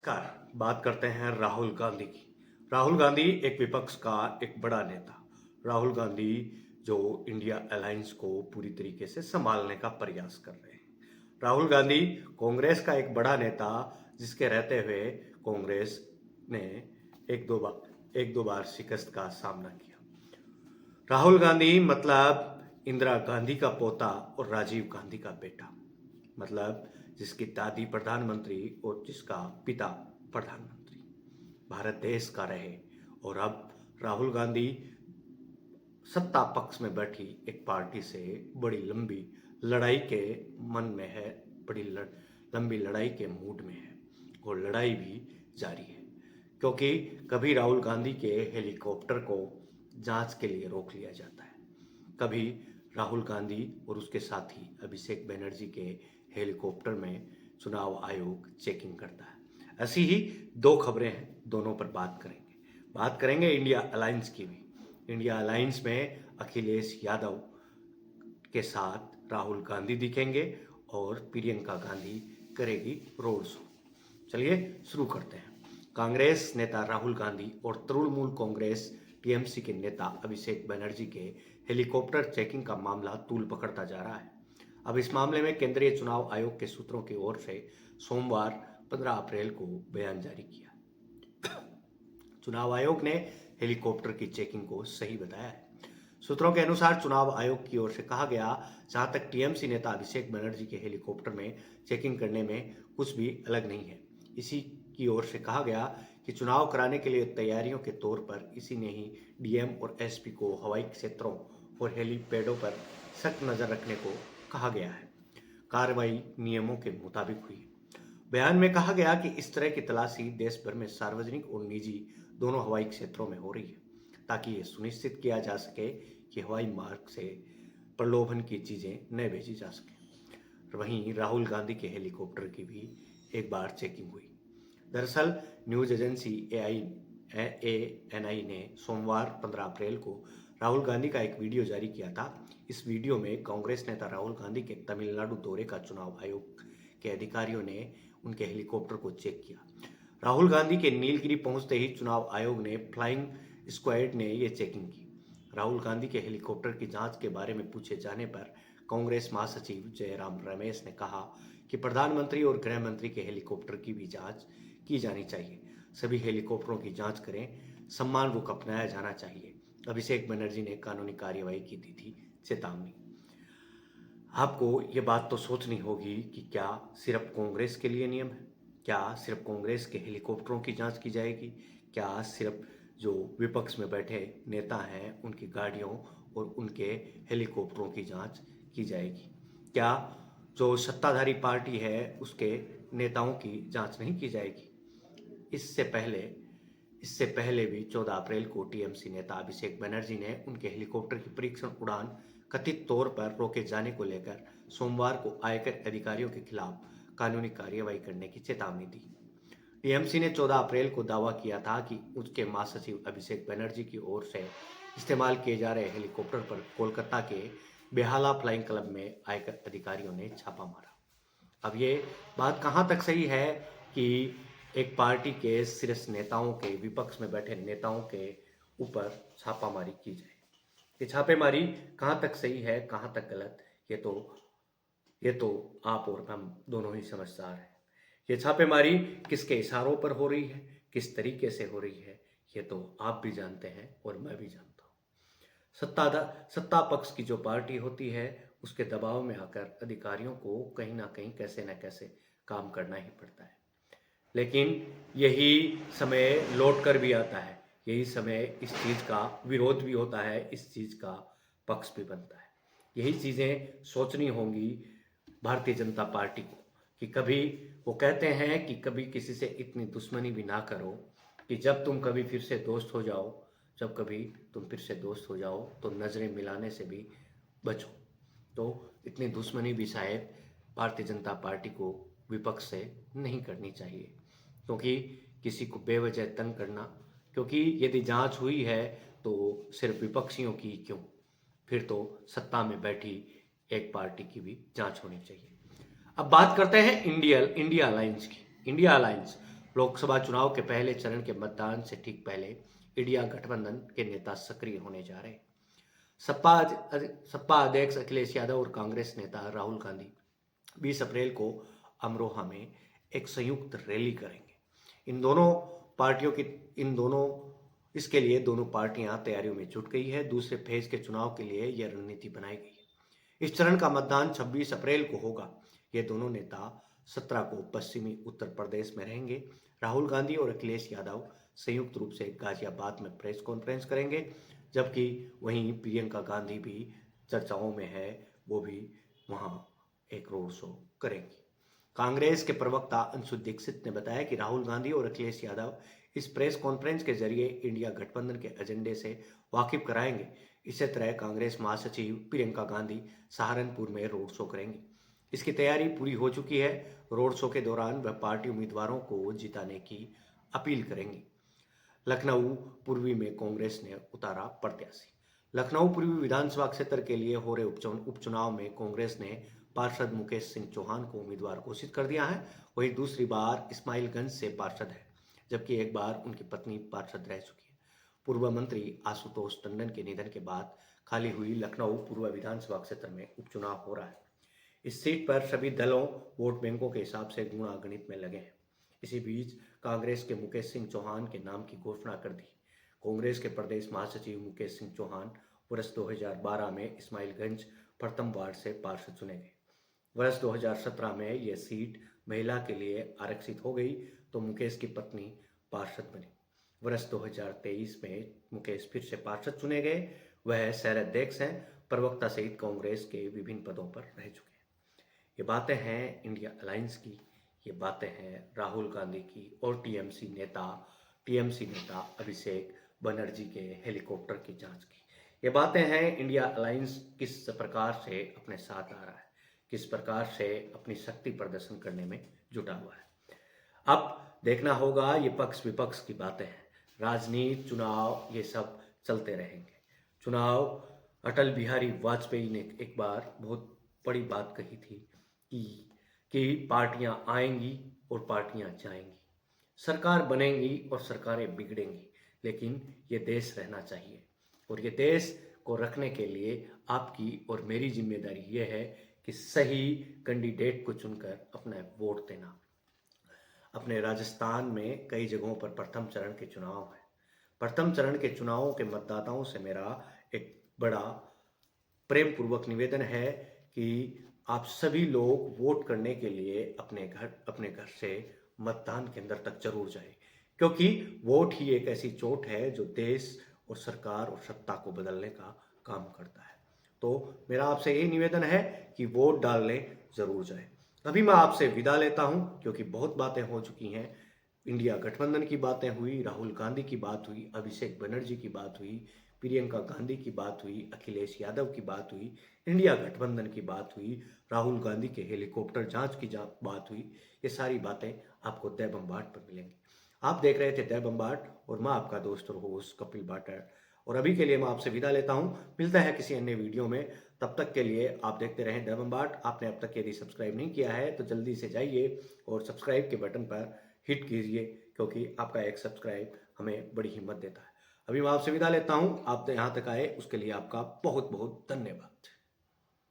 नमस्कार। बात करते हैं राहुल गांधी की। राहुल गांधी एक विपक्ष का एक बड़ा नेता। राहुल गांधी जो इंडिया अलायंस को पूरी तरीके से संभालने का प्रयास कर रहे हैं। राहुल गांधी कांग्रेस का एक बड़ा नेता जिसके रहते हुए कांग्रेस ने एक दो बार शिकस्त का सामना किया। राहुल गांधी मतलब इंदिरा गांधी का पोता और राजीव गांधी का बेटा। मतलब जिसकी दादी प्रधानमंत्री और जिसका पिता प्रधानमंत्री भारत देश का रहे। और अब राहुल गांधी सत्ता पक्ष में बैठी एक पार्टी से बड़ी लंबी लड़ाई के मन में है, लंबी लड़ाई के मूड में है और लड़ाई भी जारी है। क्योंकि कभी राहुल गांधी के हेलीकॉप्टर को जांच के लिए रोक लिया जाता है, कभी राहुल गांधी और उसके साथी अभिषेक बनर्जी के हेलीकॉप्टर में चुनाव आयोग चेकिंग करता है। ऐसी ही दो खबरें हैं, दोनों पर बात करेंगे इंडिया अलायंस की भी। इंडिया अलायंस में अखिलेश यादव के साथ राहुल गांधी दिखेंगे और प्रियंका गांधी करेगी रोड शो। चलिए शुरू करते हैं। कांग्रेस नेता राहुल गांधी और तृणमूल कांग्रेस टीएमसी के नेता अभिषेक बनर्जी के हेलीकॉप्टर चेकिंग का मामला तूल पकड़ता जा रहा है। अब इस मामले में केंद्रीय चुनाव आयोग के सूत्रों की ओर से सोमवार 15 अप्रैल को बयान जारी किया। चुनाव आयोग ने हेलीकॉप्टर की चेकिंग को सही बताया है। सूत्रों के अनुसार चुनाव आयोग की ओर से कहा गया, जहां तक टीएमसी नेता अभिषेक बनर्जी के हेलीकॉप्टर में चेकिंग करने में कुछ भी अलग नहीं है। इसी की ओर से कहा गया कि चुनाव कराने के लिए तैयारियों के तौर पर इसी ने ही डीएम और एसपी को हवाई क्षेत्रों और हेलीपैडों पर सख्त नजर रखने को कहा गया है। कार्रवाई नियमों के मुताबिक हुई। बयान में कहा गया कि इस तरह की तलाशी देश भर में सार्वजनिक और निजी दोनों हवाई क्षेत्रों में हो रही है, ताकि ये सुनिश्चित किया जा सके कि हवाई मार्ग से प्रलोभन की चीजें न भेजी जा सके। वहीं राहुल गांधी के हेलीकॉप्टर की भी एक बार चेकिंग हुई। दरअसल न्यूज एजेंसी एएनआई ने सोमवार 15 अप्रैल को राहुल गांधी का एक वीडियो जारी किया था। इस वीडियो में कांग्रेस नेता राहुल गांधी के तमिलनाडु दौरे का चुनाव आयोग के अधिकारियों ने उनके हेलीकॉप्टर को चेक किया। राहुल गांधी के नीलगिरी पहुंचते ही चुनाव आयोग ने फ्लाइंग स्क्वाड ने यह चेकिंग की। राहुल गांधी के हेलीकॉप्टर की जांच के बारे में पूछे जाने पर कांग्रेस महासचिव जयराम रमेश ने कहा कि प्रधानमंत्री और गृह मंत्री के हेलीकॉप्टर की भी जांच की जानी चाहिए। सभी हेलीकॉप्टरों की जांच करें, सम्मान रुख अपनाया जाना चाहिए। अभिषेक बनर्जी ने कानूनी कार्यवाही की दी थी चेतावनी। आपको ये बात तो सोचनी होगी कि क्या सिर्फ कांग्रेस के लिए नियम है? क्या सिर्फ कांग्रेस के हेलीकॉप्टरों की जांच की जाएगी? क्या सिर्फ जो विपक्ष में बैठे नेता हैं उनकी गाड़ियों और उनके हेलीकॉप्टरों की जांच की जाएगी? क्या जो सत्ताधारी पार्टी है उसके नेताओं की जांच नहीं की जाएगी? इससे पहले इससे पहले भी 14 अप्रैल को टीएमसी नेता अभिषेक बनर्जी ने उनके हेलीकॉप्टर की परीक्षण उड़ान कथित तौर पर रोके जाने को लेकर सोमवार को आयकर अधिकारियों के खिलाफ कानूनी कार्यवाही करने की चेतावनी दी। टीएमसी ने 14 अप्रैल को दावा किया था कि उसके महासचिव अभिषेक बनर्जी की ओर से इस्तेमाल किए जा रहे हेलीकॉप्टर पर कोलकाता के बेहाला फ्लाइंग क्लब में आयकर अधिकारियों ने छापा मारा। अब ये बात कहाँ तक सही है कि एक पार्टी के शीर्ष नेताओं के, विपक्ष में बैठे नेताओं के ऊपर छापामारी की जाए? ये छापेमारी कहाँ तक सही है, कहाँ तक गलत, ये तो आप और हम दोनों ही समझदार हैं। ये छापेमारी किसके इशारों पर हो रही है, किस तरीके से हो रही है, ये तो आप भी जानते हैं और मैं भी जानता हूँ। सत्ता पक्ष की जो पार्टी होती है उसके दबाव में आकर अधिकारियों को कहीं ना कहीं कैसे न कैसे काम करना ही पड़ता है। लेकिन यही समय लौट कर भी आता है, यही समय इस चीज़ का विरोध भी होता है, इस चीज़ का पक्ष भी बनता है। यही चीज़ें सोचनी होंगी भारतीय जनता पार्टी को कि कभी वो कहते हैं कि कभी किसी से इतनी दुश्मनी भी ना करो कि जब तुम कभी फिर से दोस्त हो जाओ, जब कभी तुम फिर से दोस्त हो जाओ तो नज़रें मिलाने से भी बचो। तो इतनी दुश्मनी भी शायद भारतीय जनता पार्टी को विपक्ष से नहीं करनी चाहिए, क्योंकि किसी को बेवजह तंग करना, क्योंकि यदि जांच हुई है तो सिर्फ विपक्षियों की क्यों, फिर तो सत्ता में बैठी एक पार्टी की भी जांच होनी चाहिए। अब बात करते हैं इंडिया अलायंस की। इंडिया अलायंस लोकसभा चुनाव के पहले चरण के मतदान से ठीक पहले इंडिया गठबंधन के नेता सक्रिय होने जा रहे हैं। सपा अध्यक्ष अखिलेश यादव और कांग्रेस नेता राहुल गांधी 20 अप्रैल को अमरोहा में एक संयुक्त रैली करेंगे। इन दोनों पार्टियों की इन दोनों इसके लिए दोनों पार्टियां तैयारियों में जुट गई है। दूसरे फेज के चुनाव के लिए यह रणनीति बनाई गई है। इस चरण का मतदान 26 अप्रैल को होगा। ये दोनों नेता 17 को पश्चिमी उत्तर प्रदेश में रहेंगे। राहुल गांधी और अखिलेश यादव संयुक्त रूप से गाजियाबाद में प्रेस कॉन्फ्रेंस करेंगे, जबकि वहीं प्रियंका गांधी भी चर्चाओं में है, वो भी वहां एक रोड शो करेंगी। कांग्रेस के प्रवक्ता अंशु दीक्षित ने बताया कि राहुल गांधी और अखिलेश यादव इस प्रेस कॉन्फ्रेंस के जरिए इंडिया गठबंधन के एजेंडे से वाकिफ कराएंगे। इसी तरह कांग्रेस महासचिव प्रियंका गांधी सहारनपुर में रोड शो करेंगी। इसकी तैयारी पूरी हो चुकी है। रोड शो के दौरान वह पार्टी उम्मीदवारों को जिताने की अपील करेंगी। लखनऊ पूर्वी में कांग्रेस ने उतारा प्रत्याशी। लखनऊ पूर्वी विधानसभा क्षेत्र के लिए हो रहे उपचुनाव में कांग्रेस ने पार्षद मुकेश सिंह चौहान को उम्मीदवार घोषित कर दिया है। वहीं दूसरी बार इस्माइलगंज से पार्षद है, जबकि एक बार उनकी पत्नी पार्षद रह चुकी है। पूर्व मंत्री आशुतोष टंडन के निधन के बाद खाली हुई लखनऊ पूर्व विधानसभा क्षेत्र में उपचुनाव हो रहा है। इस सीट पर सभी दलों वोट बैंकों के हिसाब से गुणा गणित में लगे हैं। इसी बीच कांग्रेस के मुकेश सिंह चौहान के नाम की घोषणा कर दी। कांग्रेस के प्रदेश महासचिव मुकेश सिंह चौहान वर्ष 2012 में इस्माइलगंज प्रथम वार्ड से पार्षद चुने गए। वर्ष 2017 में यह सीट महिला के लिए आरक्षित हो गई तो मुकेश की पत्नी पार्षद बनी। वर्ष 2023 में मुकेश फिर से पार्षद चुने गए। वह शहर अध्यक्ष हैं, प्रवक्ता सहित कांग्रेस के विभिन्न पदों पर रह चुके हैं। ये बातें हैं इंडिया अलायंस की, ये बातें हैं राहुल गांधी की और टीएमसी नेता अभिषेक बनर्जी के हेलीकॉप्टर की जांच की। ये बातें हैं इंडिया अलायंस किस प्रकार से अपने साथ आ रहा है, किस प्रकार से अपनी शक्ति प्रदर्शन करने में जुटा हुआ है। अब देखना होगा, ये पक्ष विपक्ष की बातें हैं। राजनीति, चुनाव, ये सब चलते रहेंगे। चुनाव, अटल बिहारी वाजपेयी ने एक बार बहुत बड़ी बात कही थी कि पार्टियां आएंगी और पार्टियां जाएंगी, सरकार बनेंगी और सरकारें बिगड़ेंगी, लेकिन ये देश रहना चाहिए। और ये देश को रखने के लिए आपकी और मेरी जिम्मेदारी ये है कि सही कैंडिडेट को चुनकर अपना वोट देना। अपने राजस्थान में कई जगहों पर प्रथम चरण के चुनाव हैं। प्रथम चरण के चुनावों के मतदाताओं से मेरा एक बड़ा प्रेम पूर्वक निवेदन है कि आप सभी लोग वोट करने के लिए अपने घर से मतदान केंद्र तक जरूर जाएं, क्योंकि वोट ही एक ऐसी चोट है जो देश और सरकार और सत्ता को बदलने का काम करता है। तो मेरा आपसे यही निवेदन है कि वोट डालने जरूर जाएं। अभी मैं आपसे विदा लेता हूं, क्योंकि बहुत बातें हो चुकी हैं। इंडिया गठबंधन की बातें हुई, राहुल गांधी की बात हुई, अभिषेक बनर्जी की बात हुई, प्रियंका गांधी की बात हुई, अखिलेश यादव की बात हुई, इंडिया गठबंधन की बात हुई, राहुल गांधी के हेलीकॉप्टर जांच की बात हुई। ये सारी बातें आपको दै बम्बाट पर मिलेंगी। आप देख रहे थे दै बम्बाट और मैं आपका दोस्त और होस्ट कपिल भाटर। और अभी के लिए मैं आपसे विदा लेता हूं। मिलता है किसी अन्य वीडियो में। तब तक के लिए आप देखते रहें दै बम्बाट। आपने अब तक यदि सब्सक्राइब नहीं किया है तो जल्दी से जाइए और सब्सक्राइब के बटन पर हिट कीजिए, क्योंकि आपका एक सब्सक्राइब हमें बड़ी हिम्मत देता है। अभी मैं आपसे विदा लेता हूं। आप यहाँ तक आए उसके लिए आपका बहुत बहुत धन्यवाद।